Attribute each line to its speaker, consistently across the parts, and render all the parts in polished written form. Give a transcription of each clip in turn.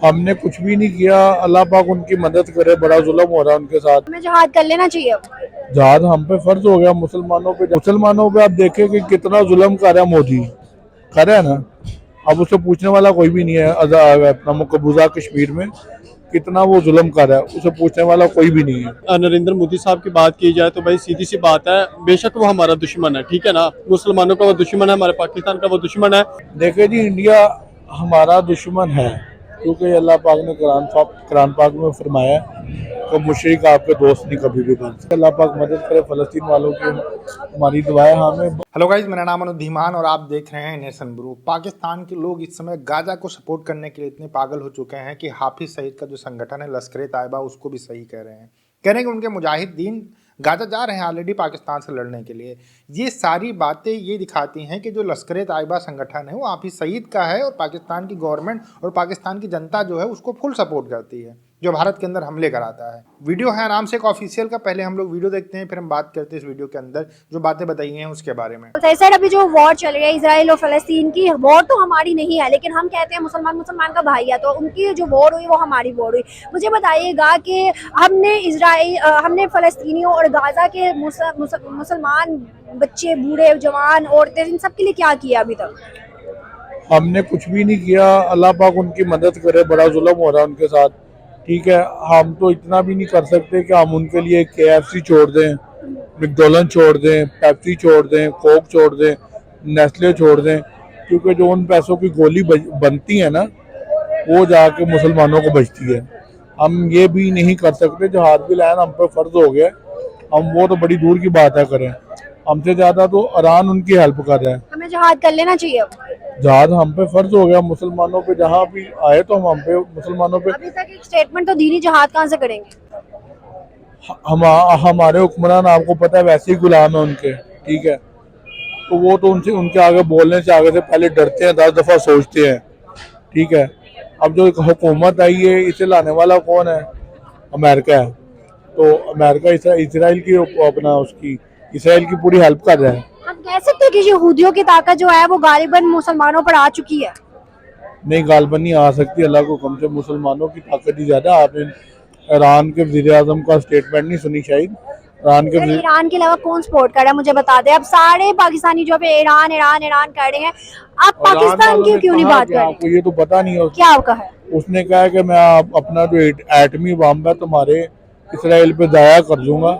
Speaker 1: हमने कुछ भी नहीं किया। अल्लाह पाक उनकी मदद करे, बड़ा जुल्म हो रहा है उनके साथ।
Speaker 2: हमें जिहाद कर लेना चाहिए अब।
Speaker 1: जहाद हम पे फर्ज हो गया, मुसलमानों पे आप देखें कि कितना जुल्म कर रहा है मोदी, कर रहा है ना। अब उससे पूछने वाला कोई भी नहीं है। अपना मकबूजा कश्मीर में कितना वो जुल्म कर रहा है, उसे पूछने वाला कोई भी नहीं है।
Speaker 3: नरेंद्र मोदी साहब की बात की जाए तो भाई सीधी सी बात है, बेशक वो हमारा दुश्मन है, ठीक है ना, मुसलमानों का वो दुश्मन है, हमारे पाकिस्तान का वो दुश्मन है।
Speaker 1: देखे जी, इंडिया हमारा दुश्मन है क्योंकि अल्लाह पाक ने कुरान पाक में फरमाया कि मुशरिक आपके दोस्त नहीं कभी भी बन सकते। अल्लाह पाक मदद करे फ़लस्तीन वालों की, हमारी दुआ है हमें।
Speaker 4: हेलो गाइज, मेरा नाम अनुधीमान और आप देख रहे हैं नेशन ब्रू। पाकिस्तान के लोग इस समय गाजा को सपोर्ट करने के लिए इतने पागल हो चुके हैं कि हाफिज सईद का जो संगठन है लश्कर तैयबा, उसको भी सही कह रहे हैं। कह रहे हैं कि उनके मुजाहिदीन गाजा जा रहे हैं ऑलरेडी पाकिस्तान से लड़ने के लिए। ये सारी बातें ये दिखाती हैं कि जो लश्कर तैयबा संगठन है वो हाफिज सईद का है और पाकिस्तान की गवर्नमेंट और पाकिस्तान की जनता जो है उसको फुल सपोर्ट करती है, जो भारत के अंदर हमले कराता है। वीडियो है आराम से एक ऑफिशियल का, पहले हम लोग वीडियो देखते हैं फिर हम बात करते हैं इस वीडियो के अंदर जो बातें बताई हैं उसके बारे में।
Speaker 2: सर, अभी जो वॉर चल रही है इसराइल और फलस्तीन की, वॉर तो हमारी नहीं है, लेकिन हम कहते हैं मुसलमान का भाई है, तो उनकी जो वॉर हुई वो हमारी वॉर हुई। मुझे बताइएगा कि हमने फलस्तीनियों और गाजा के मुसलमान बच्चे, बूढ़े, जवान, औरतें, इन सब के लिए क्या किया अभी तक?
Speaker 1: हमने कुछ भी नहीं किया। अल्लाह पाक उनकी मदद करे, बड़ा जुल्म हो रहा है उनके साथ, ठीक है। हम तो इतना भी नहीं कर सकते कि हम उनके लिए KFC छोड़ दें, मैकडॉनल्ड छोड़ दें, पेप्सी छोड़ दें, कोक छोड़ दें, नेस्ले छोड़ दें, क्योंकि जो उन पैसों की गोली बनती है ना, वो जाके मुसलमानों को बचती है। हम ये भी नहीं कर सकते, जहाद भी लाया हम पर फर्ज हो गया, हम वो तो बड़ी दूर की बात है करें। हमसे ज्यादा तो ईरान उनकी हेल्प कर रहा है।
Speaker 2: हमें जिहाद कर लेना चाहिए अब।
Speaker 1: जहाद हम पे फर्ज हो गया, मुसलमानों पे जहाँ भी आए तो हम पे मुसलमानों पे।
Speaker 2: अभी तक एक स्टेटमेंट तो दी नहीं, जिहाद कहाँ से करेंगे?
Speaker 1: हमारे हुक्मरान आपको पता है वैसे ही गुलाम है उनके, ठीक है। तो वो तो उनसे उनके आगे बोलने से आगे से पहले डरते हैं, 10 दफा सोचते हैं, ठीक है। अब जो हुकूमत आई है इसे लाने वाला कौन है? अमेरिका है। तो अमेरिका इसराइल की इसराइल की पूरी हेल्प कर रहा है।
Speaker 2: हम कह सकते हैं कि यहूदियों की ताकत जो है वो गालिबन मुसलमानों पर आ चुकी है।
Speaker 1: नहीं, गालबन नहीं आ सकती। अल्लाह को कम से मुसलमानों की ताकत ही ज्यादा। आपने ईरान के वज़ीर आज़म का स्टेटमेंट नहीं सुनी शायद?
Speaker 2: ईरान के अलावा कौन सपोर्ट कर रहा है मुझे बता दे। अब सारे पाकिस्तानी जो पे ईरान ईरान ईरान कर रहे हैं, आप पाकिस्तान की क्यों नहीं बात कर रहे?
Speaker 1: आपको ये तो पता नहीं है।
Speaker 2: क्या कहा है?
Speaker 1: उसने कहा है कि मैं अपना जो एटमी बम है तुम्हारे इसराइल पे दाया कर दूंगा,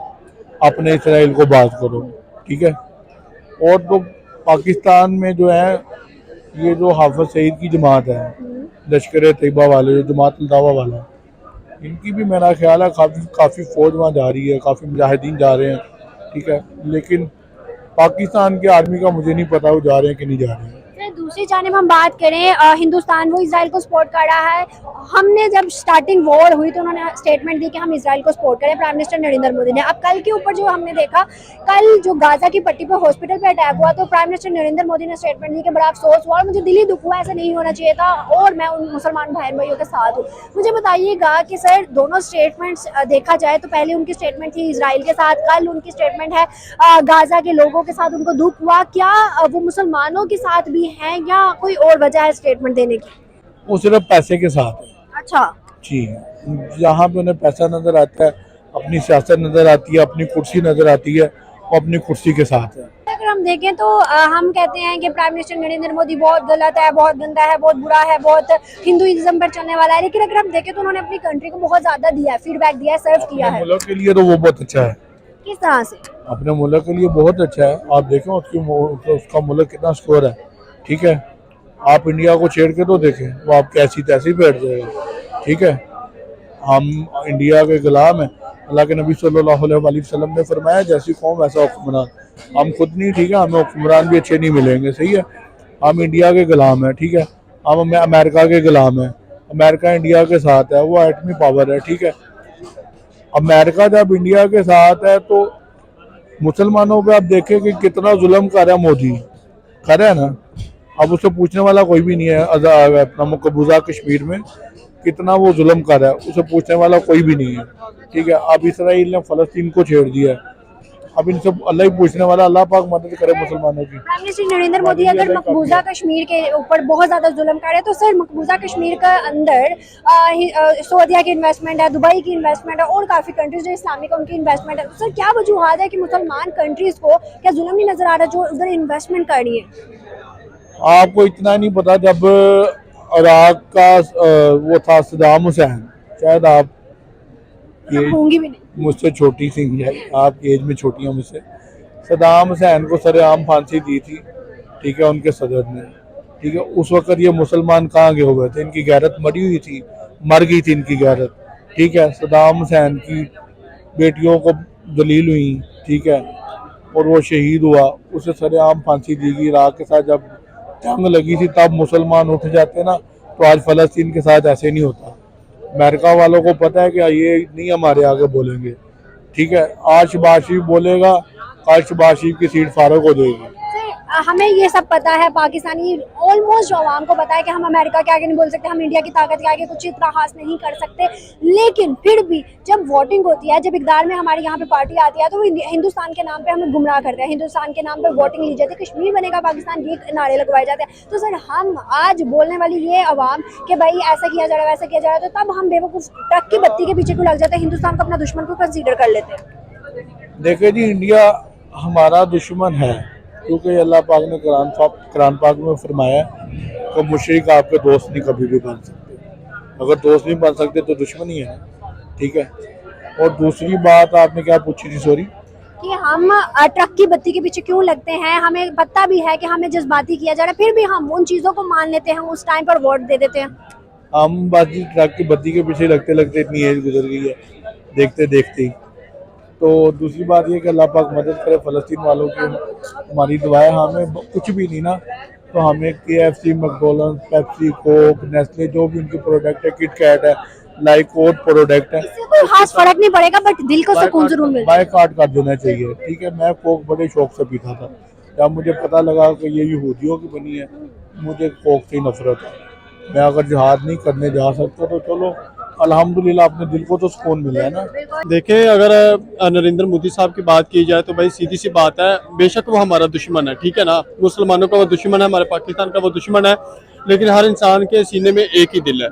Speaker 1: अपने इसराइल को बात करो, ठीक है। और तो पाकिस्तान में जो है ये जो हाफिज सईद की जमात है, लश्कर तैयबा वाले, जो जमात दावा वाला, इनकी भी मेरा ख्याल है काफ़ी फौज वहाँ जा रही है, काफ़ी मुजाहिदीन जा रहे हैं, ठीक है। लेकिन पाकिस्तान के आर्मी का मुझे नहीं पता वो जा रहे हैं कि नहीं जा रहे हैं।
Speaker 2: दूसरी जानिब हम बात करें, हिंदुस्तान वो इसराइल को सपोर्ट कर रहा है। हमने जब स्टार्टिंग वॉर हुई तो उन्होंने स्टेटमेंट दी कि हम इसराइल को सपोर्ट करें, प्राइम मिनिस्टर नरेंद्र मोदी ने। अब कल के ऊपर जो हमने देखा, कल जो गाजा की पट्टी पर हॉस्पिटल पे अटैक हुआ तो प्राइम मिनिस्टर नरेंद्र मोदी ने स्टेटमेंट दी कि बड़ा अफसोस हुआ और मुझे दिली दुख हुआ, ऐसा नहीं होना चाहिए था और मैं उन मुसलमान बहन भाइयों के साथ हूँ। मुझे बताइएगा कि सर, दोनों स्टेटमेंट्स देखा जाए तो पहले उनकी स्टेटमेंट थी इसराइल के साथ, कल उनकी स्टेटमेंट है गाजा के लोगों के साथ, उनको दुख हुआ। क्या वो मुसलमानों के साथ भी हैं या कोई और वजह है स्टेटमेंट देने की?
Speaker 1: वो सिर्फ पैसे के साथ है।
Speaker 2: अच्छा
Speaker 1: जी, जहाँ पे उन्हें पैसा नजर आता है, अपनी सियासत नजर आती है, अपनी कुर्सी नजर आती है, वो अपनी कुर्सी के साथ है।
Speaker 2: अगर हम देखें तो हम कहते हैं कि प्राइम मिनिस्टर नरेंद्र मोदी बहुत गलत है, बहुत गंदा है, बहुत बुरा है, बहुत हिंदुइज्म पर चलने वाला है। लेकिन अगर हम देखें तो उन्होंने अपनी कंट्री को बहुत ज्यादा दिया है, फीडबैक दिया है, सर्व किया है।
Speaker 1: मुल्क के लिए तो वो बहुत अच्छा है।
Speaker 2: किस तरह से?
Speaker 1: अपने मुल्क के लिए बहुत अच्छा है। आप देखें उसका मुल्क कितना स्कोर है, ठीक है। आप इंडिया को छेड़ के तो देखें, वो आप कैसी तैसी बैठ जाएगा, ठीक है। हम इंडिया के गुलाम हैं। अल्लाह के नबी सल्लल्लाहु अलैहि वसल्लम ने फरमाया, जैसी कौम वैसा हुक्मरान। हम खुद नहीं, ठीक है, हमें हुक्मरान भी अच्छे नहीं मिलेंगे, सही है। हम इंडिया के गुलाम हैं, ठीक है। हम अमेरिका के गुलाम हैं। अमेरिका इंडिया के साथ है, वो एटमी पावर है, ठीक है। अमेरिका जब इंडिया के साथ है तो मुसलमानों पे आप देखें कि कितना जुल्म कर रहा है मोदी, कर रहा है ना। अब उससे पूछने वाला कोई भी नहीं है। अपना मकबूजा कश्मीर में कितना वो जुल्म कर रहा है, उसे पूछने वाला कोई भी नहीं है, ठीक है। अब इसराइल ने फ़लस्तीन को छेड़ दिया है, अब इनसे अल्लाह ही पूछने वाला, अल्लाह पाक मदद करे मुसलमानों की।
Speaker 2: प्राइम मिनिस्टर नरेंद्र मोदी अगर मकबूजा कश्मीर के ऊपर बहुत ज्यादा जुल्म कर रहे हैं, तो सर मकबूजा कश्मीर के अंदर सऊदीया की इन्वेस्टमेंट है, दुबई की इन्वेस्टमेंट है और काफी कंट्रीज जो इस्लामिक उनकी इन्वेस्टमेंट है। तो सर क्या वजूहत है कि मुसलमान कंट्रीज को क्या जुल्म नहीं नजर आ रहा जो उधर इन्वेस्टमेंट कर रही है?
Speaker 1: आपको इतना नहीं पता, जब इराक का वो था सदाम हुसैन, शायद आप ये
Speaker 2: होंगी भी नहीं।
Speaker 1: मुझसे छोटी सी है, आपकी एज में छोटी है मुझसे। सदाम हुसैन को सरेआम फांसी दी थी, ठीक है, उनके सदर ने, ठीक है। उस वक्त ये मुसलमान कहाँ गए हुए थे? इनकी गैरत मरी हुई थी, मर गई थी इनकी गैरत, ठीक है। सदाम हुसैन की बेटियों को दलील हुई, ठीक है, और वो शहीद हुआ, उसे सरेआम फांसी दी गई। इराक के साथ जब जंग लगी थी तब मुसलमान उठ जाते ना, तो आज फ़लस्तीन के साथ ऐसे नहीं होता। अमेरिका वालों को पता है कि ये नहीं हमारे आगे बोलेंगे, ठीक है। आज शहबाज शरीफ बोलेगा, आज शहबाज शरीफ की सीट फारूक हो जाएगी।
Speaker 2: हमें ये सब पता है, पाकिस्तानी ऑलमोस्ट आवाम को पता है कि हम अमेरिका के आगे नहीं बोल सकते, हम इंडिया की ताकत के आगे कुछ इतना खास नहीं कर सकते। लेकिन फिर भी जब वोटिंग होती है, जब इक़दार में हमारे यहाँ पे पार्टी आती है, तो वो हिंदुस्तान के नाम पे हमें गुमराह करते हैं, हिंदुस्तान के नाम पे वोटिंग ली जाती है, कश्मीर बनेगा पाकिस्तान, ये नारे लगवाए जाते हैं। तो सर हम आज बोलने वाली ये आवाम कि भाई ऐसा किया जा रहा है, वैसा किया जा रहा है, तो तब हम बेवकूफ़ ट्रक की बत्ती के पीछे क्यों लग जाते हैं, हिंदुस्तान को अपना दुश्मन को कंसीडर कर लेते हैं?
Speaker 1: देखिए जी, इंडिया हमारा दुश्मन है, क्योंकि अल्लाह पाक ने कुरान पाक में फरमाया कि मुशरिक आपके दोस्त नहीं कभी भी बन सकते। अगर दोस्त नहीं बन सकते तो दुश्मन ही है, ठीक है। और दूसरी बात आपने क्या पूछी थी, सॉरी?
Speaker 2: कि हम ट्रक की बत्ती के पीछे क्यों लगते हैं, हमें पता भी है कि हमें जज्बाती किया जा रहा है, फिर भी हम उन चीज़ों को मान लेते हैं, उस टाइम पर वोट दे देते हैं।
Speaker 1: हम बस जी ट्रक की बत्ती के पीछे लगते लगते इतनी एज गुजर गई है, देखते देखते ही। तो दूसरी बात ये कि अल्लाह पाक मदद करे फ़लस्तीन वालों की, हमारी दुआ है। हमें कुछ भी नहीं ना, तो हमें KFC, McDonald's, Pepsi, Coke, Nestle, जो भी उनके प्रोडक्ट है, किट कैट है, लाइक और प्रोडक्ट है,
Speaker 2: इससे कोई खास फर्क नहीं पड़ेगा, बट दिल को सुकून जरूर मिलता है।
Speaker 1: बायकॉट कर देना चाहिए, ठीक है। मैं कोक बड़े शौक से पीता था, जब मुझे पता लगा कि ये यहूदियों की बनी है, मुझे कोक से नफरत है। मैं अगर जिहाद नहीं करने जा सकता तो चलो अल्हम्दुलिल्लाह, अपने दिल को तो सुकून मिला है ना।
Speaker 3: देखिए, अगर नरेंद्र मोदी साहब की बात की जाए तो भाई सीधी सी बात है, बेशक वो हमारा दुश्मन है, ठीक है ना, मुसलमानों का वो दुश्मन है, हमारे पाकिस्तान का वो दुश्मन है। लेकिन हर इंसान के सीने में एक ही दिल है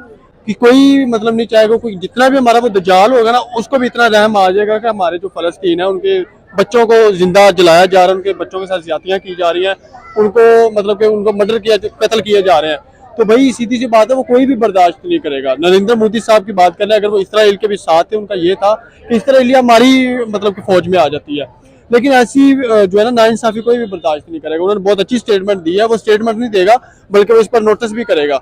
Speaker 3: कि कोई मतलब नहीं चाहेगा, कोई जितना भी हमारा वो दजाल होगा ना, उसको भी इतना रहम आ जाएगा कि हमारे जो फ़लस्तीन है उनके बच्चों को जिंदा जलाया जा रहा है, उनके बच्चों के साथ ज्यादतियाँ की जा रही हैं, उनको मतलब कि उनको मर्डर किया, कत्ल किए जा रहे हैं। तो भाई सीधी सी बात है, वो कोई भी बर्दाश्त नहीं करेगा। नरेंद्र मोदी साहब की बात करें, अगर वो इसराइल के भी साथ है, उनका ये था कि इसराइली हमारी मतलब कि फौज में आ जाती है, लेकिन ऐसी जो है ना नाइंसाफी कोई भी बर्दाश्त नहीं करेगा। उन्होंने बहुत अच्छी स्टेटमेंट दी है, वो स्टेटमेंट नहीं देगा बल्कि वो इस पर नोटिस भी करेगा।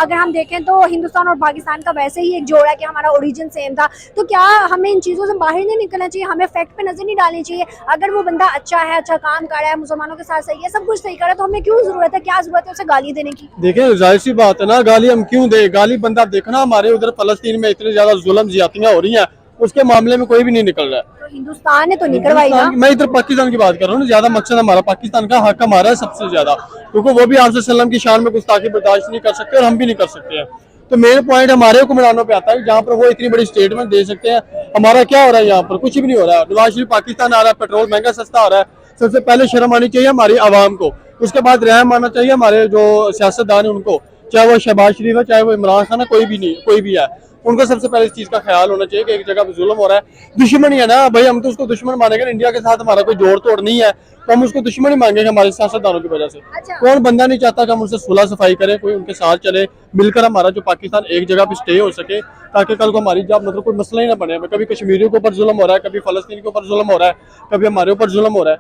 Speaker 2: अगर हम देखें तो हिंदुस्तान और पाकिस्तान का वैसे ही एक जोड़ है कि हमारा ओरिजिन सेम था, तो क्या हमें इन चीज़ों से बाहर नहीं निकलना चाहिए, हमें फैक्ट पे नजर नहीं डालनी चाहिए? अगर वो बंदा अच्छा है, अच्छा काम कर रहा है, मुसलमानों के साथ सही है, सब कुछ सही कर रहा है, तो हमें क्यों जरूरत है, क्या जरूरत है उसे गाली देने की?
Speaker 3: देखिए, जाहिर सी बात है ना, गाली हम क्यों दे? गाली बंदा देखना, हमारे उधर फ़लस्तीन में इतने ज्यादा जुल्म ज्यादतियाँ हो रही हैं, उसके मामले में कोई भी नहीं निकल रहा है।
Speaker 2: तो हिंदुस्तान ने तो नहीं करवाई ना।
Speaker 3: मैं इधर पाकिस्तान की बात कर रहा हूँ, ज्यादा मकसद हमारा पाकिस्तान का, हक हमारा है सबसे ज्यादा, क्योंकि वो भी आपसे सल्लम की शान में गुस्ताखी बर्दाश्त नहीं कर सकते और हम भी नहीं कर सकते हैं। तो मेन पॉइंट हमारे हुक्मरानों पे आता है, जहाँ पर वो इतनी बड़ी स्टेटमेंट दे सकते हैं। हमारा क्या हो रहा है यहाँ पर? कुछ भी नहीं हो रहा है। नवाज शरीफ पाकिस्तान आ रहा है, पेट्रोल महंगा सस्ता हो रहा है। सबसे पहले शर्म आनी चाहिए हमारी आवाम को, उसके बाद रहम आना चाहिए हमारे जो सियासतदान है उनको, चाहे वो शहबाज शरीफ है, चाहे वो इमरान खान है, कोई भी है, उनको सबसे पहले इस चीज का ख्याल होना चाहिए कि एक जगह पे जुल्म हो रहा है। दुश्मन ही है ना भाई, हम तो उसको दुश्मन मानेंगे। इंडिया के साथ हमारा कोई जोड़ तोड़ नहीं है, तो हम उसको दुश्मन ही मांगेंगे हमारे सियासतदानों की वजह से।
Speaker 2: अच्छा।
Speaker 3: कौन बंदा नहीं चाहता कि हम उससे सुलह सफाई करें, कोई उनके साथ चले, मिलकर हमारा जो पाकिस्तान एक जगह पे स्टे हो सके, ताकि कल को हमारी जब मतलब कोई मसला ही ना बने। कभी कश्मीरियों के ऊपर जुल्म हो रहा है, कभी फ़लस्तीन के ऊपर जुल्म हो रहा है, कभी हमारे ऊपर जुल्म हो रहा है।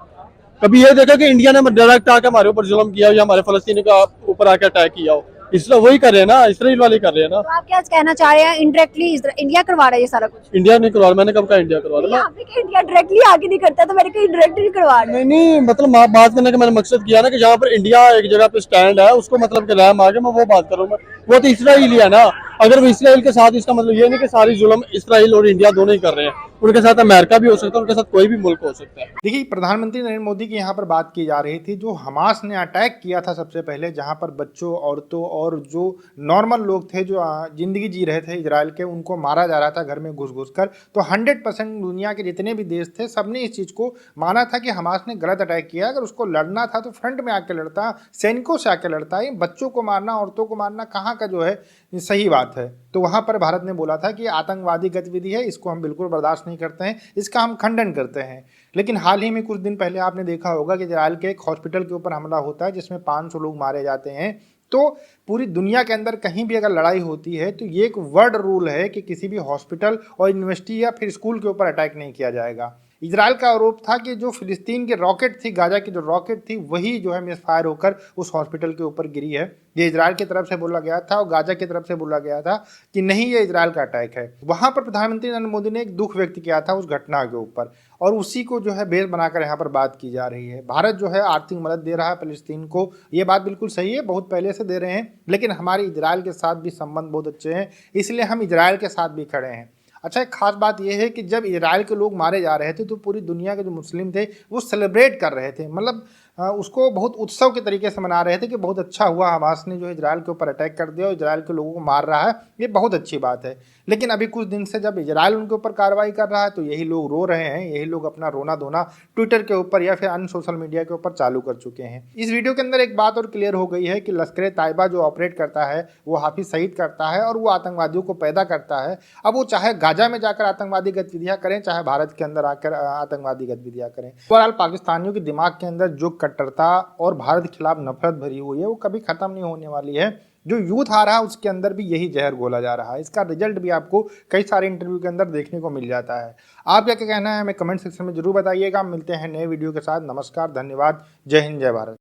Speaker 3: कभी ये देखा कि इंडिया ने डायरेक्ट आके हमारे ऊपर जुल्म किया हो या हमारे फ़लस्तीन का ऊपर आके अटैक किया हो, इसलिए वही कर रहे हैं ना, इसराइल वाले कर रहे हैं ना।
Speaker 2: तो आप क्या कहना चाह रहे हैं, इनडायरेक्टली इंडिया करवा रहा है ये सारा कुछ?
Speaker 3: इंडिया नहीं करवा रहा, मैंने कब कहा इंडिया करवा रहा?
Speaker 2: यहाँ पे कि इंडिया डायरेक्टली आगे नहीं करता, तो मेरे को इनडायरेक्टली करवा रहा है।
Speaker 3: नहीं, मतलब बात करने का मैंने मकसद किया ना कि जहाँ पर इंडिया एक जगह पे स्टैंड है, उसको मतलब कि रहम आगे मैं वो बात कर रहा हूँ। वो तो इसराइल ही है ना। अगर वो इसराइल के साथ, इसका मतलब ये नहीं कि सारी जुल्म इसराइल और इंडिया दोनों ही कर रहे हैं, उनके साथ अमेरिका भी हो सकता है, उनके साथ कोई भी मुल्क हो सकता है।
Speaker 4: देखिए, प्रधानमंत्री नरेंद्र मोदी की यहाँ पर बात की जा रही थी, जो हमास ने अटैक किया था सबसे पहले, जहाँ पर बच्चों, औरतों और जो नॉर्मल लोग थे जो जिंदगी जी रहे थे इजराइल के, उनको मारा जा रहा था घर में घुस घुस कर। तो 100% दुनिया के जितने भी देश थे सबने इस चीज़ को माना था कि हमास ने गलत अटैक किया। अगर उसको लड़ना था तो फ्रंट में आके लड़ता, सैनिकों से आके लड़ता। ये बच्चों को मारना, औरतों को मारना कहाँ का जो है सही बात है। तो वहाँ पर भारत ने बोला था कि आतंकवादी गतिविधि है, इसको हम बिल्कुल बर्दाश्त नहीं करते हैं, इसका हम खंडन करते हैं। लेकिन हाल ही में कुछ दिन पहले आपने देखा होगा कि इजराइल के एक हॉस्पिटल के ऊपर हमला होता है जिसमें 500 लोग मारे जाते हैं। तो पूरी दुनिया के अंदर कहीं भी अगर लड़ाई होती है तो ये एक वर्ल्ड रूल है कि किसी भी हॉस्पिटल और यूनिवर्सिटी या फिर स्कूल के ऊपर अटैक नहीं किया जाएगा। इजराइल का आरोप था कि जो फिलिस्तीन की रॉकेट थी, गाजा की जो रॉकेट थी, वही जो है मिसफायर होकर उस हॉस्पिटल के ऊपर गिरी है। ये इजराइल की तरफ से बोला गया था और गाजा की तरफ से बोला गया था कि नहीं, ये इजराइल का अटैक है। वहां पर प्रधानमंत्री नरेंद्र मोदी ने एक दुख व्यक्त किया था उस घटना के ऊपर, और उसी को जो है बेस बनाकर यहाँ पर बात की जा रही है। भारत जो है आर्थिक मदद दे रहा है फिलिस्तीन को, ये बात बिल्कुल सही है, बहुत पहले से दे रहे हैं। लेकिन हमारे इजराइल के साथ भी संबंध बहुत अच्छे हैं, इसलिए हम इजराइल के साथ भी खड़े हैं। अच्छा, एक खास बात यह है कि जब इजराइल के लोग मारे जा रहे थे तो पूरी दुनिया के जो मुस्लिम थे वो सेलिब्रेट कर रहे थे, मतलब उसको बहुत उत्सव के तरीके से मना रहे थे कि बहुत अच्छा हुआ, हमास ने जो इजराइल के ऊपर अटैक कर दिया और इजराइल के लोगों को मार रहा है, ये बहुत अच्छी बात है। लेकिन अभी कुछ दिन से जब इजराइल उनके ऊपर कार्रवाई कर रहा है तो यही लोग रो रहे हैं, यही लोग अपना रोना धोना ट्विटर के ऊपर या फिर अन्य सोशल मीडिया के ऊपर चालू कर चुके हैं। इस वीडियो के अंदर एक बात और क्लियर हो गई है कि लश्कर तैयबा जो ऑपरेट करता है वो हाफिज सईद करता है और वो आतंकवादियों को पैदा करता है। अब वो चाहे गाजा में जाकर आतंकवादी गतिविधियां करें, चाहे भारत के अंदर आकर आतंकवादी गतिविधियां करें। ओवरऑल पाकिस्तानियों के दिमाग के अंदर जो कट्टरता और भारत के खिलाफ नफरत भरी हुई है वो कभी खत्म नहीं होने वाली है। जो यूथ आ रहा है उसके अंदर भी यही जहर घोला जा रहा है। इसका रिजल्ट भी आपको कई सारे इंटरव्यू के अंदर देखने को मिल जाता है। आप क्या कहना है हमें कमेंट सेक्शन में जरूर बताइएगा। मिलते हैं नए वीडियो के साथ। नमस्कार, धन्यवाद, जय हिंद, जय भारत।